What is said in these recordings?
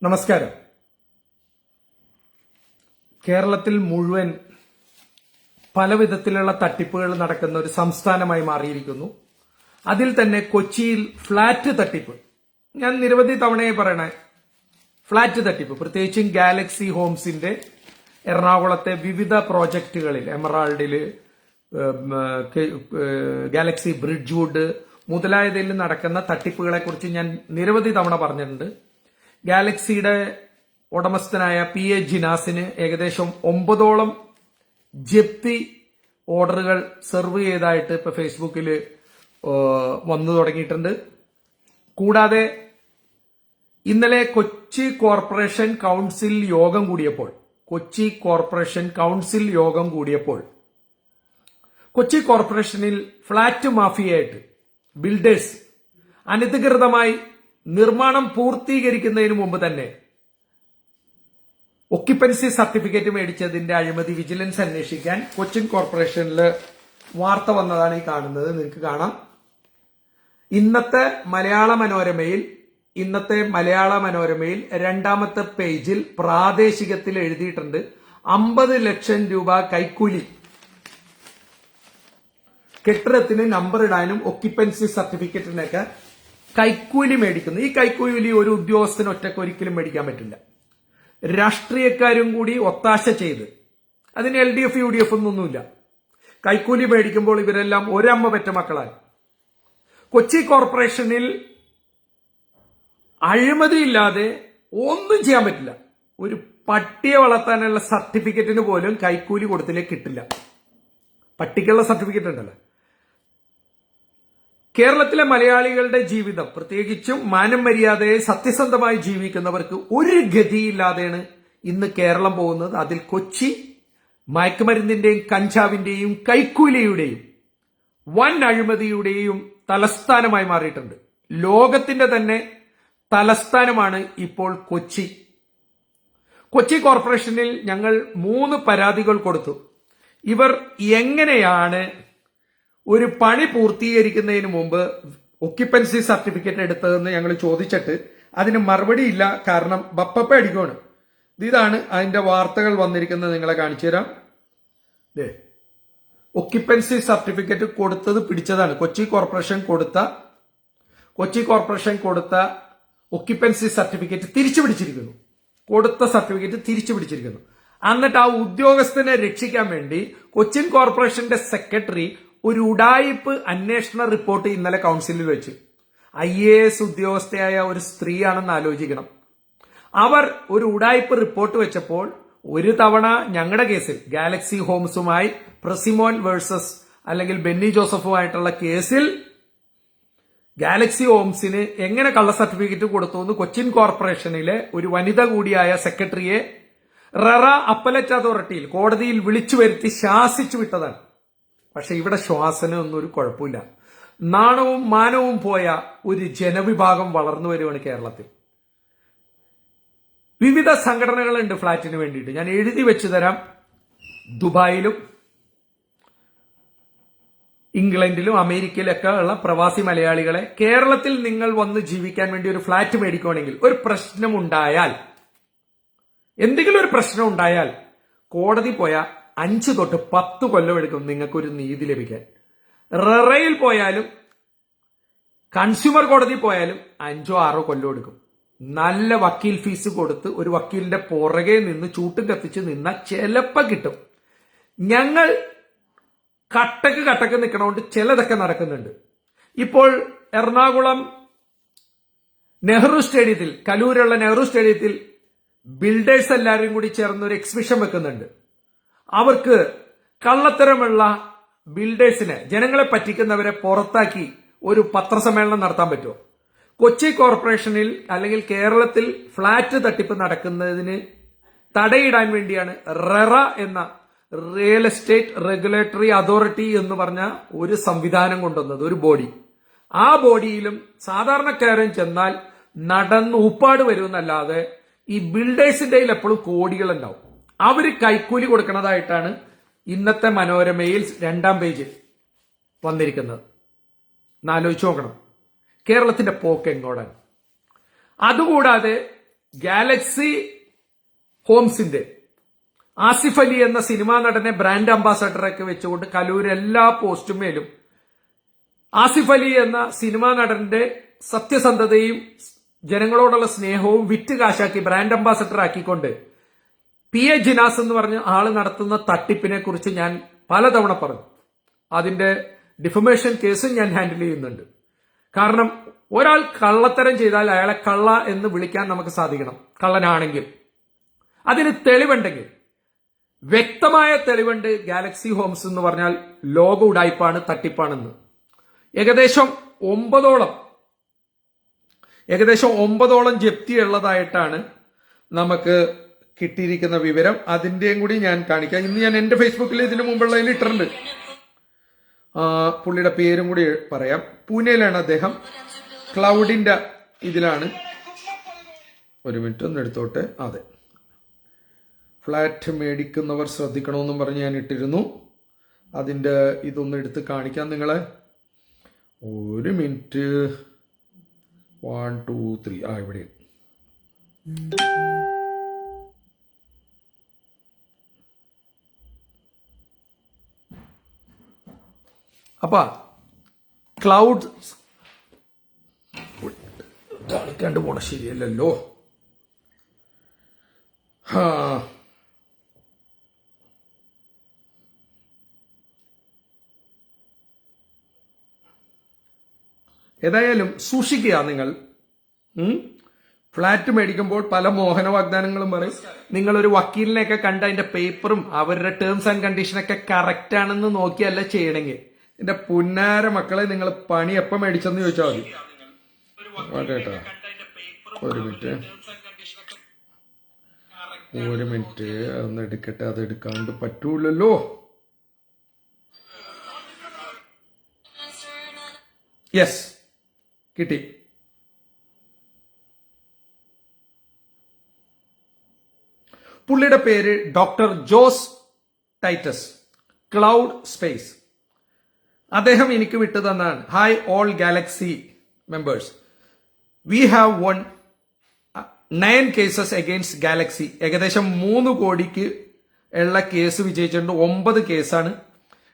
നമസ്കാരം. കേരളത്തിൽ മുഴുവൻ പല വിധത്തിലുള്ള തട്ടിപ്പുകൾ നടക്കുന്ന ഒരു സംസ്ഥാനമായി മാറിയിരിക്കുന്നു. അതിൽ തന്നെ കൊച്ചിയിൽ ഫ്ളാറ്റ് തട്ടിപ്പ്, ഞാൻ നിരവധി തവണയായി പറയണേ, ഫ്ളാറ്റ് തട്ടിപ്പ് പ്രത്യേകിച്ചും ഗാലക്സി ഹോംസിന്റെ എറണാകുളത്തെ വിവിധ പ്രോജക്റ്റുകളിൽ, എമറാൾഡില്, ഗാലക്സി ബ്രിഡ്ജ്വുഡ് മുതലായതിൽ നടക്കുന്ന തട്ടിപ്പുകളെ കുറിച്ച് ഞാൻ നിരവധി തവണ പറഞ്ഞിട്ടുണ്ട്. ഗാലക്സിയുടെ ഉടമസ്ഥനായ PA ജിനാസിന് ഏകദേശം 9ഓളം ജപ്തി ഓർഡറുകൾ സെർവ് ചെയ്തതായിട്ട് ഇപ്പൊ ഫേസ്ബുക്കിൽ വന്നു തുടങ്ങിയിട്ടുണ്ട്. കൂടാതെ ഇന്നലെ കൊച്ചി കോർപ്പറേഷൻ കൌൺസിൽ യോഗം കൂടിയപ്പോൾ കൊച്ചി കോർപ്പറേഷനിൽ ഫ്ളാറ്റ് മാഫിയയായിട്ട് ബിൽഡേഴ്സ് അനധികൃതമായി നിർമ്മാണം പൂർത്തീകരിക്കുന്നതിന് മുമ്പ് തന്നെ ഒക്യുപ്പൻസി സർട്ടിഫിക്കറ്റ് മേടിച്ചതിന്റെ അഴിമതി വിജിലൻസ് അന്വേഷിക്കാൻ കൊച്ചിൻ കോർപ്പറേഷനിൽ വാർത്ത വന്നതാണ് ഈ കാണുന്നത്. നിങ്ങൾക്ക് കാണാം. ഇന്നത്തെ മലയാള മനോരമയിൽ രണ്ടാമത്തെ പേജിൽ പ്രാദേശികത്തിൽ എഴുതിയിട്ടുണ്ട് 50 ലക്ഷം രൂപ കൈക്കൂലി, കെട്ടിടത്തിന് നമ്പർ ഇടാനും ഒക്യുപ്പൻസി സർട്ടിഫിക്കറ്റിനൊക്കെ കൈക്കൂലി മേടിക്കുന്നു. ഈ കൈക്കൂലി ഒരു ഉദ്യോഗസ്ഥന് ഒറ്റയ്ക്ക് ഒരിക്കലും മേടിക്കാൻ പറ്റില്ല. രാഷ്ട്രീയക്കാരും കൂടി ഒത്താശ ചെയ്ത്, അതിന് LDF UDF ഒന്നുമില്ല, കൈക്കൂലി മേടിക്കുമ്പോൾ ഇവരെല്ലാം ഒരമ്മ പെറ്റ മക്കളായി. കൊച്ചി കോർപ്പറേഷനിൽ അഴിമതിയില്ലാതെ ഒന്നും ചെയ്യാൻ പറ്റില്ല. ഒരു പട്ടിയെ വളർത്താനുള്ള സർട്ടിഫിക്കറ്റിന് പോലും കൈക്കൂലി കൊടുത്തില്ലേ കിട്ടില്ല. പട്ടിക്കുള്ള സർട്ടിഫിക്കറ്റ് ഉണ്ടല്ലോ. കേരളത്തിലെ മലയാളികളുടെ ജീവിതം, പ്രത്യേകിച്ചും മാനം മര്യാദയെ സത്യസന്ധമായി ജീവിക്കുന്നവർക്ക് ഒരു ഗതിയില്ലാതെയാണ് ഇന്ന് കേരളം പോകുന്നത്. അതിൽ കൊച്ചി മയക്കുമരുന്നിന്റെയും കഞ്ചാവിന്റെയും കൈക്കൂലിയുടെയും വൻ അഴിമതിയുടെയും തലസ്ഥാനമായി മാറിയിട്ടുണ്ട്. ലോകത്തിന്റെ തന്നെ തലസ്ഥാനമാണ് ഇപ്പോൾ കൊച്ചി. കൊച്ചി കോർപ്പറേഷനിൽ ഞങ്ങൾ 3 പരാതികൾ കൊടുത്തു. ഇവർ എങ്ങനെയാണ് ഒരു പണി പൂർത്തീകരിക്കുന്നതിന് മുമ്പ് ഒക്യുപ്പൻസി സർട്ടിഫിക്കറ്റ് എടുത്തതെന്ന് ഞങ്ങൾ ചോദിച്ചിട്ട് അതിന് മറുപടിയില്ല. കാരണം ബപ്പപ്പ അടിക്കുകയാണ്. ഇതാണ് അതിന്റെ വാർത്തകൾ വന്നിരിക്കുന്നത്. നിങ്ങളെ കാണിച്ചു തരാം. ഒക്യുപ്പൻസി സർട്ടിഫിക്കറ്റ് കൊടുത്തത് പിടിച്ചതാണ്. കൊച്ചി കോർപ്പറേഷൻ കൊടുത്ത ഒക്യുപ്പൻസി സർട്ടിഫിക്കറ്റ് തിരിച്ചു പിടിച്ചിരിക്കുന്നു. എന്നിട്ട് ആ ഉദ്യോഗസ്ഥനെ രക്ഷിക്കാൻ വേണ്ടി കൊച്ചിൻ കോർപ്പറേഷന്റെ സെക്രട്ടറി ഒരു ഉഡായിപ്പ് അന്വേഷണ റിപ്പോർട്ട് ഇന്നലെ കൌൺസിലിൽ വെച്ച്. IAS ഉദ്യോഗസ്ഥയായ ഒരു സ്ത്രീയാണെന്ന് ആലോചിക്കണം. അവർ ഒരു ഉഡായിപ്പ് റിപ്പോർട്ട് വെച്ചപ്പോൾ ഒരു തവണ ഞങ്ങളുടെ കേസിൽ ഗാലക്സി ഹോംസുമായി പ്രസിമോൻ വേഴ്സസ് അല്ലെങ്കിൽ ബെന്നി ജോസഫുമായിട്ടുള്ള കേസിൽ ഗാലക്സി ഹോംസിന് എങ്ങനെ കള്ള സർട്ടിഫിക്കറ്റ് കൊടുത്തു എന്ന് കൊച്ചിൻ കോർപ്പറേഷനിലെ ഒരു വനിത കൂടിയായ സെക്രട്ടറിയെ റെറ അപ്പലറ്റ് അതോറിറ്റിയിൽ കോടതിയിൽ വിളിച്ചു വരുത്തി ശാസിച്ചു വിട്ടതാണ്. പക്ഷെ ഇവിടെ ശ്വാസനൊന്നും ഒരു കുഴപ്പമില്ല. നാണവും മാനവും പോയ ഒരു ജനവിഭാഗം വളർന്നു വരുവാണ് കേരളത്തിൽ. വിവിധ സംഘടനകളുണ്ട് ഫ്ളാറ്റിന് വേണ്ടിയിട്ട്. ഞാൻ എഴുതി വെച്ചു തരാം. ദുബായിലും ഇംഗ്ലണ്ടിലും അമേരിക്കയിലൊക്കെ ഉള്ള പ്രവാസി മലയാളികളെ കേരളത്തിൽ നിങ്ങൾ വന്ന് ജീവിക്കാൻ വേണ്ടി ഒരു ഫ്ളാറ്റ് മേടിക്കുകയാണെങ്കിൽ എന്തെങ്കിലും ഒരു പ്രശ്നം ഉണ്ടായാൽ കോടതി പോയാൽ 5 തൊട്ട് 10 കൊല്ലം എടുക്കും നിങ്ങൾക്കൊരു നീതി ലഭിക്കാൻ. റെറയിൽ പോയാലും കൺസ്യൂമർ കോടതി പോയാലും 5 6 കൊല്ലം എടുക്കും. നല്ല വക്കീൽ ഫീസ് കൊടുത്ത് ഒരു വക്കീലിന്റെ പുറകെ നിന്ന് ചൂട്ടും കത്തിച്ച് നിന്നാൽ ചിലപ്പോൾ കിട്ടും. ഞങ്ങൾ കട്ടക്ക് നിൽക്കണോണ്ട് ചിലതൊക്കെ നടക്കുന്നുണ്ട്. ഇപ്പോൾ എറണാകുളം നെഹ്റു സ്റ്റേഡിയത്തിൽ, കലൂരുള്ള നെഹ്റു സ്റ്റേഡിയത്തിൽ ബിൽഡേഴ്സ് എല്ലാവരും കൂടി ചേർന്ന് ഒരു എക്സിബിഷൻ വെക്കുന്നുണ്ട്. അവർക്ക് കള്ളത്തരമുള്ള ബിൽഡേഴ്സിനെ, ജനങ്ങളെ പറ്റിക്കുന്നവരെ പുറത്താക്കി ഒരു പത്രസമ്മേളനം നടത്താൻ പറ്റുമോ? കൊച്ചി കോർപ്പറേഷനിൽ അല്ലെങ്കിൽ കേരളത്തിൽ ഫ്ളാറ്റ് തട്ടിപ്പ് നടക്കുന്നതിന് തടയിടാൻ വേണ്ടിയാണ് റെറ എന്ന റിയൽ എസ്റ്റേറ്റ് റെഗുലേറ്ററി അതോറിറ്റി എന്ന് പറഞ്ഞ ഒരു സംവിധാനം കൊണ്ടുവന്നത്, ഒരു ബോഡി. ആ ബോഡിയിലും സാധാരണക്കാരൻ ചെന്നാൽ നടന്ന് ഉപ്പാട് വരുമെന്നല്ലാതെ ഈ ബിൽഡേഴ്സിന്റെ എപ്പോഴും കോടികൾ ഉണ്ടാവും. അവര് കൈക്കൂലി കൊടുക്കുന്നതായിട്ടാണ് ഇന്നത്തെ മനോരമയിൽ 2ാം പേജിൽ വന്നിരിക്കുന്നത്. ആലോചിച്ച് നോക്കണം കേരളത്തിന്റെ പോക്ക് എങ്ങോടാണ്. അതുകൂടാതെ ഗാലക്സി ഹോംസിന്റെ ആസിഫ് അലി എന്ന സിനിമാ നടനെ ബ്രാൻഡ് അംബാസഡറൊക്കെ വെച്ചുകൊണ്ട് കലൂർ എല്ലാ പോസ്റ്റുമേലും ആസിഫ് അലി എന്ന സിനിമാ നടന്റെ സത്യസന്ധതയും ജനങ്ങളോടുള്ള സ്നേഹവും വിറ്റ് കാശാക്കി ബ്രാൻഡ് അംബാസഡർ ആക്കിക്കൊണ്ട് പി എ ജിനാസ് എന്ന് പറഞ്ഞ ആള് നടത്തുന്ന തട്ടിപ്പിനെ കുറിച്ച് ഞാൻ പലതവണ പറഞ്ഞു. അതിന്റെ ഡിഫമേഷൻ കേസും ഞാൻ ഹാൻഡിൽ ചെയ്യുന്നുണ്ട്. കാരണം ഒരാൾ കള്ളത്തരം ചെയ്താൽ അയാളെ കള്ള എന്ന് വിളിക്കാൻ നമുക്ക് സാധിക്കണം, കള്ളനാണെങ്കിൽ. അതിന് തെളിവുണ്ടെങ്കിൽ, വ്യക്തമായ തെളിവുണ്ട് ഗാലക്സി ഹോംസ് എന്ന് പറഞ്ഞാൽ ലോക ഉടായ്പാണ്, തട്ടിപ്പാണെന്ന്. ഏകദേശം 9ഓളം ജപ്തിയുള്ളതായിട്ടാണ് നമുക്ക് കിട്ടിയിരിക്കുന്ന വിവരം. അതിന്റെയും കൂടി ഞാൻ കാണിക്കാം. ഇന്ന് ഞാൻ എന്റെ ഫേസ്ബുക്കിൽ ഇതിനു മുമ്പുള്ളതിൽ ഇട്ടിട്ടുണ്ട്. പുള്ളിയുടെ പേരും കൂടി പറയാം. പൂനെയിലാണ് അദ്ദേഹം. ക്ലൗഡിന്റെ ഇതിലാണ്. ഒരു മിനിറ്റ് ഒന്ന് എടുത്തോട്ടെ. അതെ, ഫ്ലാറ്റ് മേടിക്കുന്നവർ ശ്രദ്ധിക്കണമെന്നും പറഞ്ഞ് ഞാൻ ഇട്ടിരുന്നു. അതിന്റെ ഇതൊന്ന് എടുത്ത് കാണിക്കാം നിങ്ങളെ. ഒരു മിനിറ്റ്. 1 2 3 ഇവിടെ. അപ്പൊ ക്ലൗഡ് കാണിക്കാണ്ട് പോണ ശരിയല്ലല്ലോ. ഏതായാലും സൂക്ഷിക്കുക നിങ്ങൾ. ഫ്ലാറ്റ് മേടിക്കുമ്പോൾ പല മോഹന വാഗ്ദാനങ്ങളും പറയും. നിങ്ങളൊരു വക്കീലിനെയൊക്കെ കണ്ട് അതിന്റെ പേപ്പറും അവരുടെ ടേംസ് ആൻഡ് കണ്ടീഷനൊക്കെ കറക്റ്റ് ആണെന്ന് നോക്കിയല്ല ചെയ്യണമെങ്കിൽ എന്റെ പുന്നാര മക്കളെ നിങ്ങൾ പണി എപ്പം മേടിച്ചെന്ന് ചോദിച്ചാൽ മതി. കേട്ടോ, ഒരു മിനിറ്റ് ഒന്ന് എടുക്കട്ടെ. അത് എടുക്കാണ്ട് പറ്റൂലല്ലോ. യെസ്, കിട്ടി. പുള്ളിയുടെ പേര് doctor Jose Titus, cloud space. അദ്ദേഹം എനിക്ക് വിട്ടു തന്നാണ്. Hi all Galaxy members, we have one 9 cases against Galaxy. ഏകദേശം 3 കോടിക്ക് ഉള്ള കേസ് വിജയിച്ചിട്ടുണ്ട്. 9 കേസാണ്.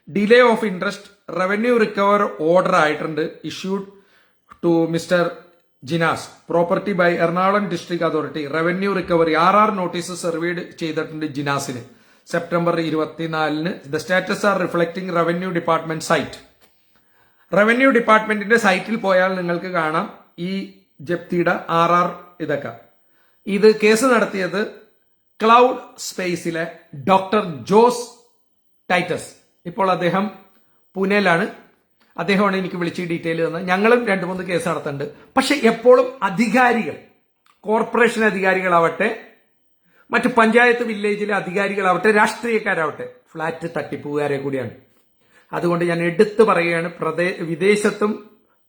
Delay of interest, revenue recover order ആയിട്ടുണ്ട്. Issued to mister Jinas, property by Ernakulam district authority. Revenue recovery RR notice served ചെയ്തിട്ടുണ്ട് ജിനാസിന് September 24. The status are reflecting revenue department site. റവന്യൂ ഡിപ്പാർട്ട്മെന്റിന്റെ സൈറ്റിൽ പോയാൽ നിങ്ങൾക്ക് കാണാം ഈ ജപ്തിയുടെ RR ഇതൊക്കെ. ഇത് കേസ് നടത്തിയത് ക്ലൗഡ് സ്പേസിലെ ഡോക്ടർ ജോസ് ടൈറ്റസ്. ഇപ്പോൾ അദ്ദേഹം പൂനെയിലാണ്. അദ്ദേഹമാണ് എനിക്ക് വിളിച്ച് ഡീറ്റെയിൽ തന്നത്. ഞങ്ങളും 2-3 കേസ് നടത്തുന്നുണ്ട്. പക്ഷെ എപ്പോഴും അധികാരികൾ, കോർപ്പറേഷൻ അധികാരികളാവട്ടെ, മറ്റ് പഞ്ചായത്ത് വില്ലേജിലെ അധികാരികളാവട്ടെ, രാഷ്ട്രീയക്കാരാവട്ടെ, ഫ്ലാറ്റ് തട്ടിപ്പുകാരെ കൂടിയാണ്. അതുകൊണ്ട് ഞാൻ എടുത്തു പറയുകയാണ്, വിദേശത്തും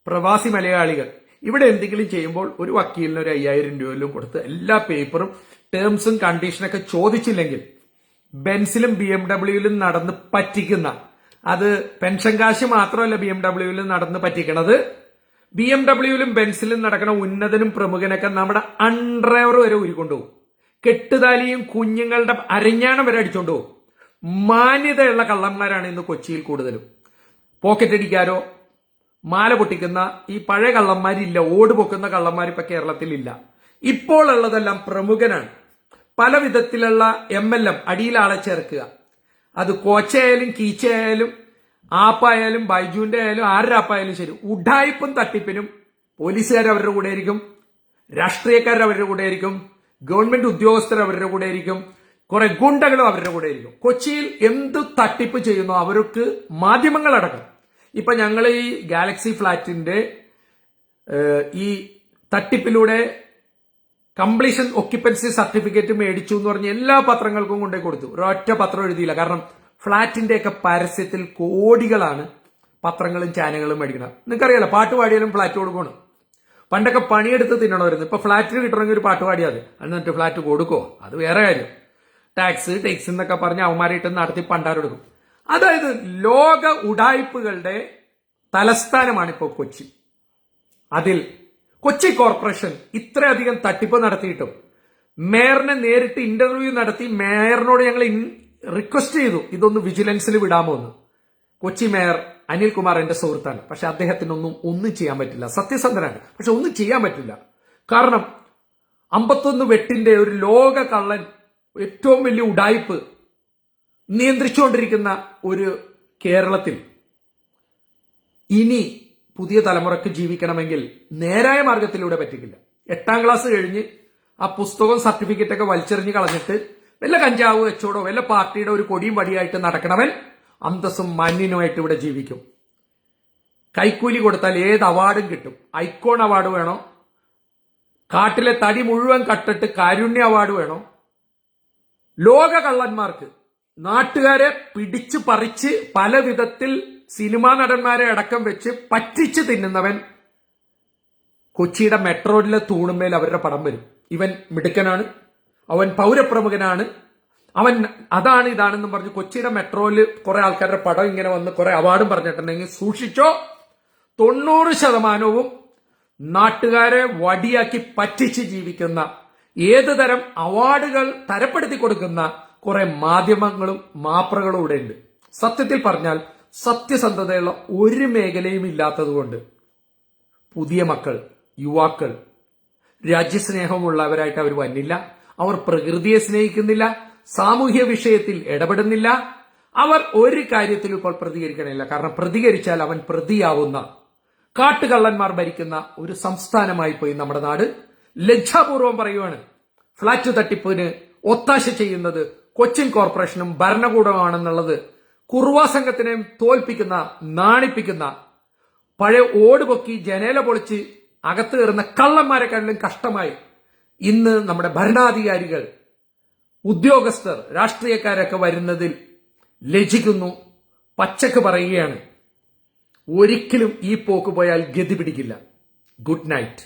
പ്രവാസി മലയാളികൾ ഇവിടെ എന്തെങ്കിലും ചെയ്യുമ്പോൾ ഒരു വക്കീലിന് ഒരു 5000 രൂപയിലും കൊടുത്ത് എല്ലാ പേപ്പറും ടേംസും കണ്ടീഷനൊക്കെ ചോദിച്ചില്ലെങ്കിൽ ബെൻസിലും BMW നടന്ന് പറ്റിക്കുന്ന, അത് പെൻഷൻ കാശ് മാത്രമല്ല BMW നടന്ന് പറ്റിക്കണത്, BMW ബെൻസിലും നടക്കുന്ന ഉന്നതനും പ്രമുഖനൊക്കെ നമ്മുടെ അൺഡ്രൈവർ വരെ ഊരിക്കൊണ്ടുപോകും. കെട്ടുതാലിയും കുഞ്ഞുങ്ങളുടെ അരഞ്ഞാണം വരെ അടിച്ചോണ്ടുപോകും. മാന്യതയുള്ള കള്ളന്മാരാണ് ഇന്ന് കൊച്ചിയിൽ കൂടുതലും. പോക്കറ്റ് അടിക്കാരോ മാല പൊട്ടിക്കുന്ന ഈ പഴയ കള്ളന്മാരില്ല. ഓട് പൊക്കുന്ന കള്ളന്മാർ ഇപ്പൊ കേരളത്തിലില്ല. ഇപ്പോൾ ഉള്ളതെല്ലാം പ്രമുഖനാണ്. പല വിധത്തിലുള്ള MLM അടിയിൽ ആളെ ചേർക്കുക. അത് കോച്ചയായാലും കീച്ചയായാലും ആപ്പായാലും ബൈജുവിന്റെ ആയാലും ആരുടെ ആപ്പായാലും ശരി, ഉഡായിപ്പും തട്ടിപ്പിനും പോലീസുകാർ അവരുടെ കൂടെ ആയിരിക്കും, രാഷ്ട്രീയക്കാർ അവരുടെ കൂടെ ആയിരിക്കും, ഗവൺമെന്റ് ഉദ്യോഗസ്ഥർ അവരുടെ കൂടെ ആയിരിക്കും, കുറെ ഗുണ്ടകളും അവരുടെ കൂടെ ആയിരിക്കും. കൊച്ചിയിൽ എന്ത് തട്ടിപ്പ് ചെയ്യുന്നു അവർക്ക് മാധ്യമങ്ങളടക്കം. ഇപ്പൊ ഞങ്ങൾ ഈ ഗാലക്സി ഫ്ലാറ്റിന്റെ ഈ തട്ടിപ്പിലൂടെ കംപ്ലീഷൻ ഒക്യുപ്പൻസി സർട്ടിഫിക്കറ്റ് മേടിച്ചു എന്ന് പറഞ്ഞ് എല്ലാ പത്രങ്ങൾക്കും കൊണ്ടുപോയി കൊടുത്തു. ഒരൊറ്റ പത്രം എഴുതിയില്ല. കാരണം ഫ്ളാറ്റിന്റെ ഒക്കെ പരസ്യത്തിൽ കോടികളാണ് പത്രങ്ങളും ചാനലുകളും മേടിക്കണം. നിങ്ങൾക്കറിയാലോ, പാട്ട് പാടിയാലും ഫ്ളാറ്റ് കൊടുക്കണം. പണ്ടൊക്കെ പണിയെടുത്ത് തിന്നണമായിരുന്നു. ഇപ്പൊ ഫ്ളാറ്റിന് കിട്ടണമെങ്കിൽ ഒരു പാട്ട് പാടിയാൽ മതി. എന്നിട്ട് ഫ്ളാറ്റ് കൊടുക്കോ, അത് വേറെ കാര്യം. ടാക്സ് എന്നൊക്കെ പറഞ്ഞ് അവന്മാരായിട്ട് നടത്തി പണ്ടാരെടുക്കും. അതായത് ലോക ഉഡായിപ്പുകളുടെ തലസ്ഥാനമാണ് ഇപ്പോൾ കൊച്ചി. അതിൽ കൊച്ചി കോർപ്പറേഷൻ ഇത്രയധികം തട്ടിപ്പ് നടത്തിയിട്ടും മേയറിനെ നേരിട്ട് ഇന്റർവ്യൂ നടത്തി മേയറിനോട് ഞങ്ങൾ റിക്വസ്റ്റ് ചെയ്തു ഇതൊന്ന് വിജിലൻസിൽ വിടാമോ എന്ന്. കൊച്ചി മേയർ അനിൽകുമാർ എന്റെ സുഹൃത്താണ്. പക്ഷെ അദ്ദേഹത്തിനൊന്നും ചെയ്യാൻ പറ്റില്ല. സത്യസന്ധനാണ്, പക്ഷെ ഒന്നും ചെയ്യാൻ പറ്റില്ല. കാരണം 51 വെട്ടിന്റെ ഒരു ലോക കള്ളൻ, ഏറ്റവും വലിയ ഉഡായിപ്പ് നിയന്ത്രിച്ചുകൊണ്ടിരിക്കുന്ന ഒരു കേരളത്തിൽ ഇനി പുതിയ തലമുറയ്ക്ക് ജീവിക്കണമെങ്കിൽ നേരായ മാർഗത്തിലൂടെ പറ്റില്ല. 8ാം ക്ലാസ് കഴിഞ്ഞ് ആ പുസ്തകവും സർട്ടിഫിക്കറ്റ് ഒക്കെ വലിച്ചെറിഞ്ഞ് കളഞ്ഞിട്ട് വല്ല കഞ്ചാവ് വെച്ചോടോ വല്ല പാർട്ടിയുടെ ഒരു കൊടിയും വടിയായിട്ട് നടക്കണവൻ അന്തസ്സും മാന്യനുമായിട്ട് ഇവിടെ ജീവിക്കും. കൈക്കൂലി കൊടുത്താൽ ഏത് അവാർഡും കിട്ടും. ഐക്കോൺ അവാർഡ് വേണോ, കാട്ടിലെ തടി മുഴുവൻ കട്ടിട്ട് കാരുണ്യ അവാർഡ് വേണോ? ലോക കള്ളന്മാർക്ക് നാട്ടുകാരെ പിടിച്ചു പറിച്ച് പല വിധത്തിൽ സിനിമാ നടന്മാരെ അടക്കം വെച്ച് പറ്റിച്ച് തിന്നുന്നവൻ കൊച്ചിയുടെ മെട്രോയിലെ തൂണുമേൽ അവരുടെ പടം വരും. ഇവൻ മിടുക്കനാണ്, അവൻ പൗരപ്രമുഖനാണ്, അവൻ അതാണ് ഇതാണെന്നും പറഞ്ഞ് കൊച്ചിയുടെ മെട്രോയിൽ കുറെ ആൾക്കാരുടെ പടം ഇങ്ങനെ വന്ന് കുറെ അവാർഡും പറഞ്ഞിട്ടുണ്ടെങ്കിൽ സൂക്ഷിച്ചോ. 90% നാട്ടുകാരെ വടിയാക്കി പറ്റിച്ച് ജീവിക്കുന്ന, ഏത് തരം അവാർഡുകൾ തരപ്പെടുത്തി കൊടുക്കുന്ന കുറെ മാധ്യമങ്ങളും മാപ്രകളും ഇവിടെ ഉണ്ട്. സത്യത്തിൽ പറഞ്ഞാൽ സത്യസന്ധതയുള്ള ഒരു മേഖലയും ഇല്ലാത്തതുകൊണ്ട് പുതിയ മക്കൾ, യുവാക്കൾ രാജ്യസ്നേഹമുള്ളവരായിട്ട് അവർ വന്നില്ല. അവർ പ്രകൃതിയെ സ്നേഹിക്കുന്നില്ല, സാമൂഹ്യ വിഷയത്തിൽ ഇടപെടുന്നില്ല. അവർ ഒരു കാര്യത്തിലും ഇപ്പോൾ പ്രതികരിക്കണില്ല. കാരണം പ്രതികരിച്ചാൽ അവൻ പ്രതിയാവുന്ന കാട്ടുകള്ളന്മാർ ഭരിക്കുന്ന ഒരു സംസ്ഥാനമായി പോയി നമ്മുടെ നാട്. ലജ്ജാപൂർവം പറയുവാണ്, ഫ്ളാറ്റ് തട്ടിപ്പിന് ഒത്താശ ചെയ്യുന്നത് കൊച്ചിൻ കോർപ്പറേഷനും ഭരണകൂടമാണെന്നുള്ളത് കുറുവാ സംഘത്തിനെയും തോൽപ്പിക്കുന്ന, നാണിപ്പിക്കുന്ന, പഴയ ഓട് പൊക്കി ജനേല പൊളിച്ച് അകത്ത് കയറുന്ന കള്ളന്മാരെക്കാട്ടിലും കഷ്ടമായി ഇന്ന് നമ്മുടെ ഭരണാധികാരികൾ, ഉദ്യോഗസ്ഥർ, രാഷ്ട്രീയക്കാരൊക്കെ വരുന്നതിൽ ലജ്ജിക്കുന്നു. പച്ചക്ക് പറയുകയാണ്, ഒരിക്കലും ഈ പോക്ക് പോയാൽ ഗതി പിടിക്കില്ല. Good night.